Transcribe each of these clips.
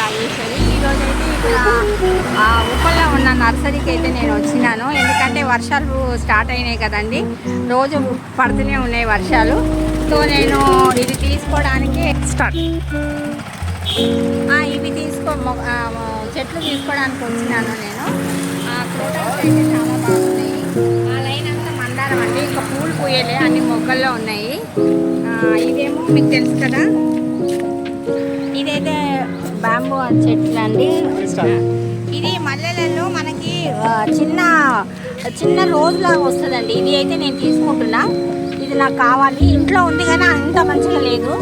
రాజేశ్వరి. ఈరోజైతే ఇక్కడ ఉప్పల్లో ఉన్న నర్సరీకి అయితే నేను వచ్చినాను. ఎందుకంటే వర్షాలు స్టార్ట్ అయినాయి కదండి, రోజు పడుతూనే ఉన్నాయి వర్షాలు. సో నేను ఇది తీసుకోవడానికి ఇవి చెట్లు తీసుకోవడానికి వచ్చినాను నేను. క్రోటన్స్ అయితే చాలా బాగున్నాయి. ఆ లైన్ అంతా మందారం అండి, ఇంకా పూలు పూయలే, అన్ని మొగ్గల్లో ఉన్నాయి. ఇదేమో మీకు తెలుసు కదా, ఇదైతే బ్యాంబూ చెట్లు అండి. ఇది మల్లెలలో మనకి చిన్న చిన్న రోజులాగా వస్తుందండి. ఇది అయితే నేను తీసుకుంటున్నా, ఇది నాకు కావాలి. ఇంట్లో ఉంది కానీ అంత మంచిగా లేదు.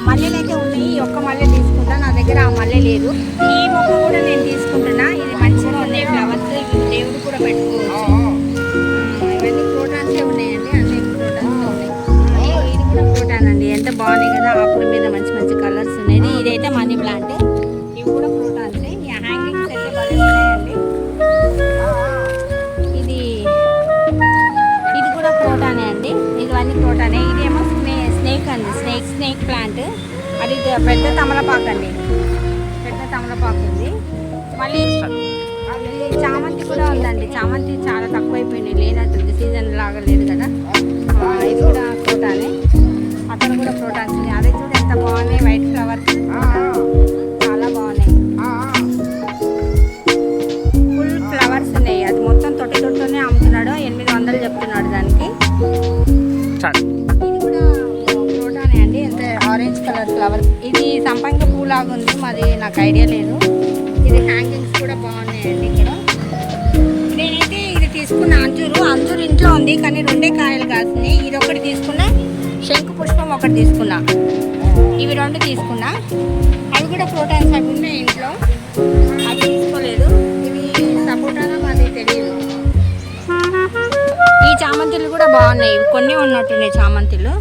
మల్లెలు అయితే ఉన్నాయి, ఒక్క మల్లె తీసుకుంటా, నా దగ్గర ఆ మల్లె లేదు. ఈ మొక్క కూడా నేను తీసుకుంటున్నా, ఇది మంచిగా ఉన్నాయి ఫ్లవర్స్. దేవుడు కూడా పెట్టుకోవచ్చు. ఇవన్నీ క్రోటాన్సే ఉన్నాయండి, అన్ని క్రోటాన్సే ఉన్నాయి. ఇది కూడా క్రోటాన్ అండి, ఎంత బాగున్నాయి కదా, ఆకుల మీద మంచి మంచి కలర్స్ ఉన్నాయి. ఇదైతే మనీ ప్లాంట్, ఇవి కూడా క్రోటాన్సే. ఈ హ్యాంగింగ్స్ అయితే బాగా ఉన్నాయండి. ఇది కూడా క్రోటానే అండి, ఇవన్నీ క్రోటానే. ఇదేమో స్నేక్ అండి, స్నేక్ ప్లాంట్. అది పెద్ద తమలపాకు అండి, పెద్ద తమలపాకు ఉంది. మళ్ళీ చామంతి కూడా ఉందండి. చామంతి చాలా తక్కువైపోయినాయి, లేనట్టుంది, సీజన్ లాగా లేదు కదా. ఇది కూడా క్రోటానే, అక్కడ కూడా క్రోటాన్స్ ఉన్నాయి. అదే చూడ ఎంత బాగున్నాయి, వైట్ ఫ్లవర్స్ చాలా బాగున్నాయి. ఫుల్ ఫ్లవర్స్ ఉన్నాయి. అది మొత్తం తొట్టతోనే అమ్ముతున్నాడు, 800 చెప్తున్నాడు దానికి. ఇది కూడా క్రోటానే అండి, ఎంత ఆరెంజ్ కలర్ ఫ్లవర్. ఇది సంపంగి పూలాగా ఉంది, మరి నాకు ఐడియా లేదు. ఇది హ్యాంగింగ్స్ కూడా బాగున్నాయండి. ఇక్కడ నేనైతే ఇది తీసుకున్న అంజూరు ఇంట్లో ఉంది, కానీ 2 కాయలు కాసినాయి. ఇది ఒకటి తీసుకున్నా, శంకు పుష్పం ఒకటి తీసుకున్నా, ఇవి 2 తీసుకున్నా. అవి కూడా క్రోటాన్స్ అవి ఉన్నాయి ఇంట్లో, అవి తీసుకోలేదు. ఇవి సపోటానో అది తెలియదు. ఈ చామంతులు కూడా బాగున్నాయి, కొన్ని ఉన్నట్టున్నాయి చామంతులు.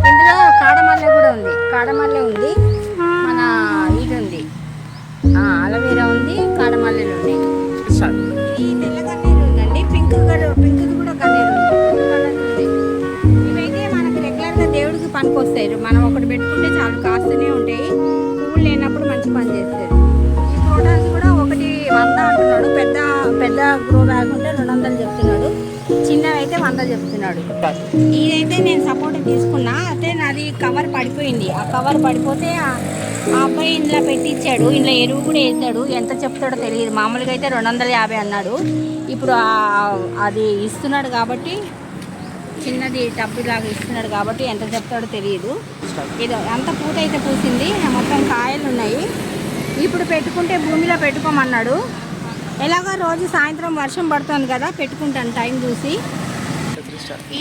ఇందులో కాడమల్లె కూడా ఉంది, కాడమల్లె ఉంది, మన ఇది ఉంది, అలవేరా ఉంది, కాడమల్లెలు ఉన్నాయి. ఈ తెల్ల కన్నీరు ఉందండి, పింక్ కూడా కన్నీరు ఉంది. ఇవైతే మనకి రెగ్యులర్గా దేవుడికి పనికి వస్తాయి. మనం ఒకటి పెట్టుకుంటే చాలు, కాస్తూనే ఉంటాయి. పువ్వులు లేనప్పుడు మంచి పని చేస్తారు. ఈ క్రోటాన్స్ కూడా ఒకటి 100 అంటున్నాడు. పెద్ద గ్రో బ్యాగ్ ఉంటే 200 చెప్తున్నాడు, చిన్నవి అయితే 100 చెప్తున్నాడు. ఇదైతే నేను సపోర్ట్ తీసుకున్నా, అయితే నాది కవర్ పడిపోయింది. ఆ కవర్ పడిపోతే ఆ అబ్బాయి ఇంట్లో పెట్టించాడు. ఇంట్లో ఎరువు కూడా వేస్తాడు, ఎంత చెప్తాడో తెలియదు. మామూలుగా అయితే 250 అన్నాడు. ఇప్పుడు అది ఇస్తున్నాడు కాబట్టి, చిన్నది టబ్బు లాగా ఇస్తున్నాడు కాబట్టి ఎంత చెప్తాడో తెలియదు. ఇది అంత పూత అయితే పూసింది, మొత్తం కాయలు ఉన్నాయి. ఇప్పుడు పెట్టుకుంటే భూమిలో పెట్టుకోమన్నాడు. ఎలాగో రోజు సాయంత్రం వర్షం పడుతుంది కదా, పెట్టుకుంటాను టైం చూసి.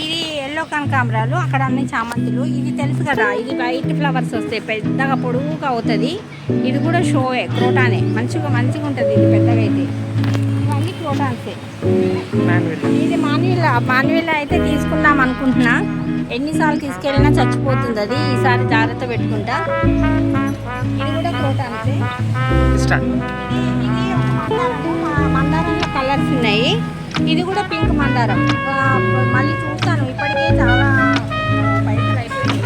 ఇది ఎల్లో కనకాంబరాలు, అక్కడ అన్ని చామంతులు. ఇది తెలుసు కదా, ఇది వైట్ ఫ్లవర్స్ వస్తాయి, పెద్దగా పొడుగుగా అవుతుంది. ఇది కూడా షోయే, క్రోటానే, మంచిగా ఉంటుంది. ఇది పెద్దగా అయితే ఇవన్నీ క్రోటాన్సే. ఇది మాన్యువల్ అయితే తీసుకుందాం అనుకుంటున్నా, ఎన్నిసార్లు తీసుకెళ్ళినా చచ్చిపోతుంది అది. ఈసారి జాగ్రత్త పెట్టుకుంటా. ఇది కూడా క్రోటాన్సే. ఇది మందారంలో కలర్స్ ఉన్నాయి. ఇది కూడా పింక్ మందారం. మళ్ళీ చూస్తాను, ఇప్పటికే చాలా పైసలు అయిపోయింది.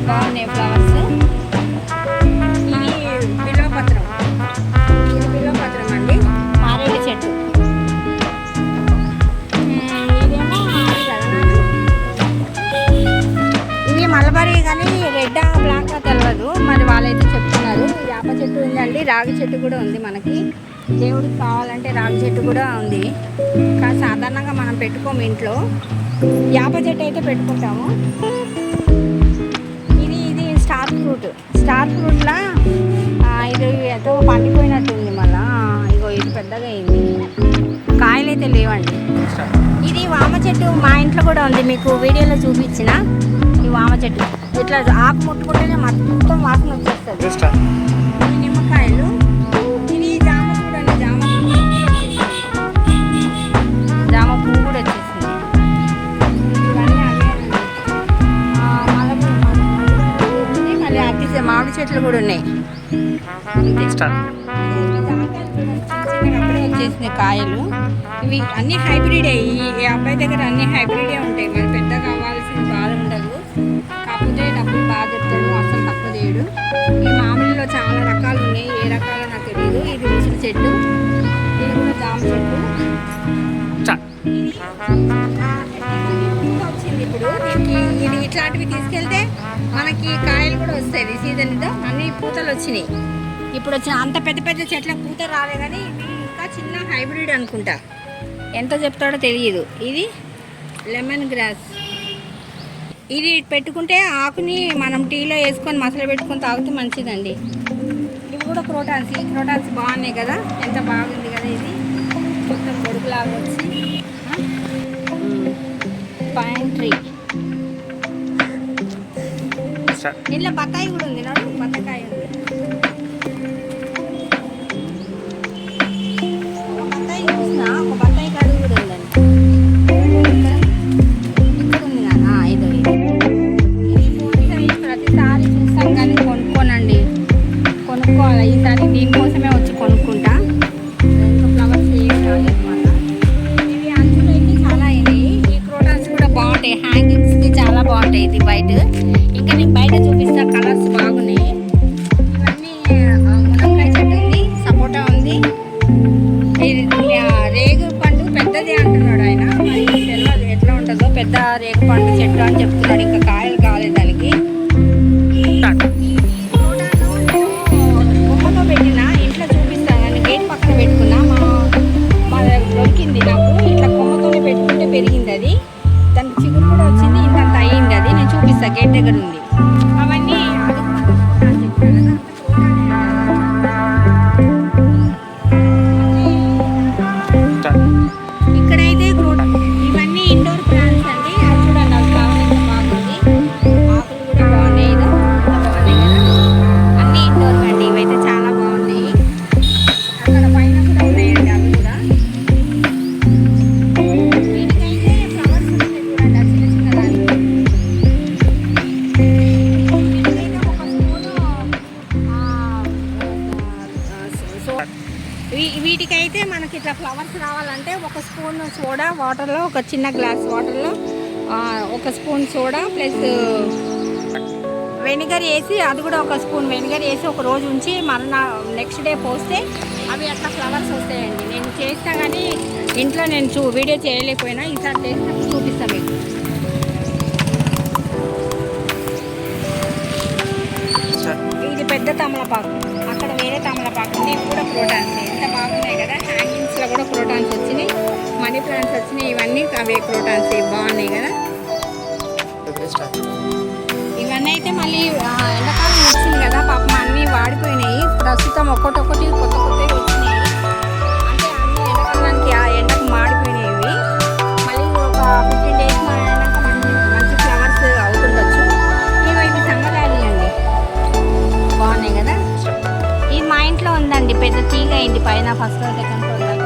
బాగున్నాయి ఫ్లవర్స్. ఇది బిల్వపత్రం, అండి, మారేడు చెట్టు. ఇదేమో ఇవి మలబరీ, కానీ రెడ్ బ్లాక్ తెలియదు, మరి వాళ్ళైతే చెప్తున్నారు. యాప చెట్టు ఉందండి, రాగి చెట్టు కూడా ఉంది. మనకి దేవుడికి కావాలంటే రాగి చెట్టు కూడా ఉంది, కానీ సాధారణంగా మనం పెట్టుకోము ఇంట్లో. యాప చెట్టు అయితే పెట్టుకుంటాము. ఇది స్టార్ ఫ్రూట్లా ఇది ఎంతో పండిపోయినట్టుంది. మళ్ళీ ఇగో ఇది పెద్దగా అయింది, కాయలు అయితే లేవండి. ఇది వామ చెట్టు మా ఇంట్లో కూడా ఉంది, మీకు వీడియోలో చూపించిన. ఈ వామ చెట్టు ఇట్లా ఆకు ముట్టుకుంటేనే మొత్తం వాసన వచ్చేస్తుంది. నిమ్మకాయలు. ఇది జామ చూడండి, జామ పువ్వు కూడా వచ్చేసింది. ఇవన్నీ అవే మళ్ళీ అట్టి మామిడి చెట్లు కూడా ఉన్నాయి. అప్పుడే వచ్చేసినాయి కాయలు. ఇవి అన్ని హైబ్రిడే. ఈ అబ్బాయి దగ్గర అన్ని హైబ్రిడే ఉంటాయి, మరి పెద్ద కావాల్సిన బాధ ఉండదు. చేయడు. ఈ మామిడిలో చాలా రకాలు ఉన్నాయి, ఏ రకాలో నాకు తెలియదు. ఇది ఉసిరి చెట్టు, ఇది కూడా జామ చెట్టు. వచ్చింది ఇప్పుడు దీనికి. ఇది ఇట్లాంటివి తీసుకెళ్తే మనకి కాయలు కూడా వస్తాయి. సీజన్ ఇదో అన్ని పూతలు వచ్చినాయి. ఇప్పుడు వచ్చిన అంత పెద్ద పెద్ద చెట్ల పూత రాలే, కానీ ఇవి ఇంకా చిన్న హైబ్రిడ్ అనుకుంటా. ఎంత చెప్తాడో తెలియదు. ఇది లెమన్ గ్రాస్. ఇది పెట్టుకుంటే ఆకుని మనం టీలో వేసుకొని మసాలా పెట్టుకొని తాగితే మంచిదండి. ఇవి కూడా క్రోటాన్స్. ఈ క్రోటాన్స్ బాగున్నాయి కదా, ఎంత బాగుంది కదా. ఇది మొత్తం గొడుగులాగా వచ్చి పైన్ ట్రీ. ఇంట్లో బత్తాయి కూడా ఉంది, నాడు బత్తకాయ ఉంది. ఒక బత్తాయి చూసిన, ఒక బత్తాయి కడుగు కూడా ఉందండి. ఇక్కడ ఉంది కదా, ఇదో ఇది ప్రతిసారి చూస్తాం కానీ కొనుక్కోనండి. కొనుక్కోవాలి ఈసారి, దీనికోసమే వచ్చి కొనుక్కుంటా. ఇంకా ఫ్లవర్స్ అనమాట. ఇవి అంచులు అయితే చాలా అయినాయి. ఈ క్రోటాన్స్ కూడా బాగుంటాయి, హ్యాంగింగ్స్కి చాలా బాగుంటాయి. ఇది బయట, ఇంకా నేను బయట చూపిస్తా, కలర్స్ బాగున్నాయి. ఇవన్నీ మునక్కాయ చెట్టు ఉంది, సపోటా ఉంది. ఇది రేగు పండు పెద్దది అంటున్నాడు ఆయన, మరి తెలియదు ఎట్లా ఉంటుందో. పెద్ద రేగు పండు చెట్టు అని చెప్తున్నాడు, ఇంకా కాయలు కాలేదు దానికి. కొమ్మతో పెట్టిన ఇంట్లో చూపిస్తాను, నేను గేట్ పక్కన పెట్టుకున్నా. మా దొరికింది నాకు, ఇట్లా కొమ్మతోనే పెట్టుకుంటే పెరిగింది అది. దానికి చిగురు కూడా వచ్చింది, ఇంతంత అయ్యింది అది. నేను చూపిస్తా, గేట్ దగ్గర ఉంది. అవన్నీ ఇక్కడైతే ఇవన్నీ ఇండోర్ ప్లాంట్స్ అండి. అది చూడండి, అవి కావాలి, బాగుంది. ఆకులు కూడా బాగున్నాయి, బాగున్నాయి కదా. అన్నీ ఇండోర్ అండి, ఇవైతే చాలా బాగున్నాయి. అక్కడ పైన కూడా ఉన్నాయండి అవి కూడా. వీటికైతే ఫ్లవర్స్ ఉంటాయి చూడండి, ఆ చిన్న చిన్న దానికి. వీటికైతే మనకి ఇట్లా ఫ్లవర్స్ రావాలంటే ఒక స్పూన్ సోడా వాటర్లో, ఒక చిన్న గ్లాస్ వాటర్లో ఒక స్పూన్ సోడా ప్లస్ వెనిగర్ వేసి, అది కూడా ఒక స్పూన్ వెనిగర్ వేసి ఒక రోజు ఉంచి మరణ నెక్స్ట్ డే పోస్తే అవి అట్లా ఫ్లవర్స్ వస్తాయండి. నేను చేస్తా కానీ ఇంట్లో నేను వీడియో చేయలేకపోయినా, ఈసారి చేసినప్పుడు చూపిస్తాను మీకు. ఇది పెద్ద తమలపాకు, అక్కడ వేరే తమలపాకు ఉంది. ఇవి కూడా క్రోటాన్స్, ఎంత బాగున్నాయి కదా. హ్యాంగింగ్స్లో కూడా క్రోటాన్స్ వచ్చినాయి, మనీ ప్లాంట్స్ వచ్చినాయి. ఇవన్నీ అవే క్రోటాన్స్, బాగున్నాయి కదా. ఇవన్నీ అయితే మళ్ళీ ఎండాకాలం వచ్చింది కదా, పాపం అన్నీ వాడిపోయినాయి. ప్రస్తుతం ఒక్కొక్కటి కొత్త కొత్తవి వచ్చినాయి. అంటే అన్ని ఎండాకాలానికి ఆ ఎండకు మాడిపోయినాయి. ఇవి మళ్ళీ ఒక 15 days మాడినాక మంచి ఫ్లవర్స్ అవుతుండొచ్చు. ఇవి సమ్మరాలి అండి, బాగున్నాయి కదా. ఇది మా ఇంట్లో ఉందండి, పెద్ద తీగ అయింది పైన, ఫస్ట్ ఫ్లోర్ సెకండ్ ఫ్లోర్.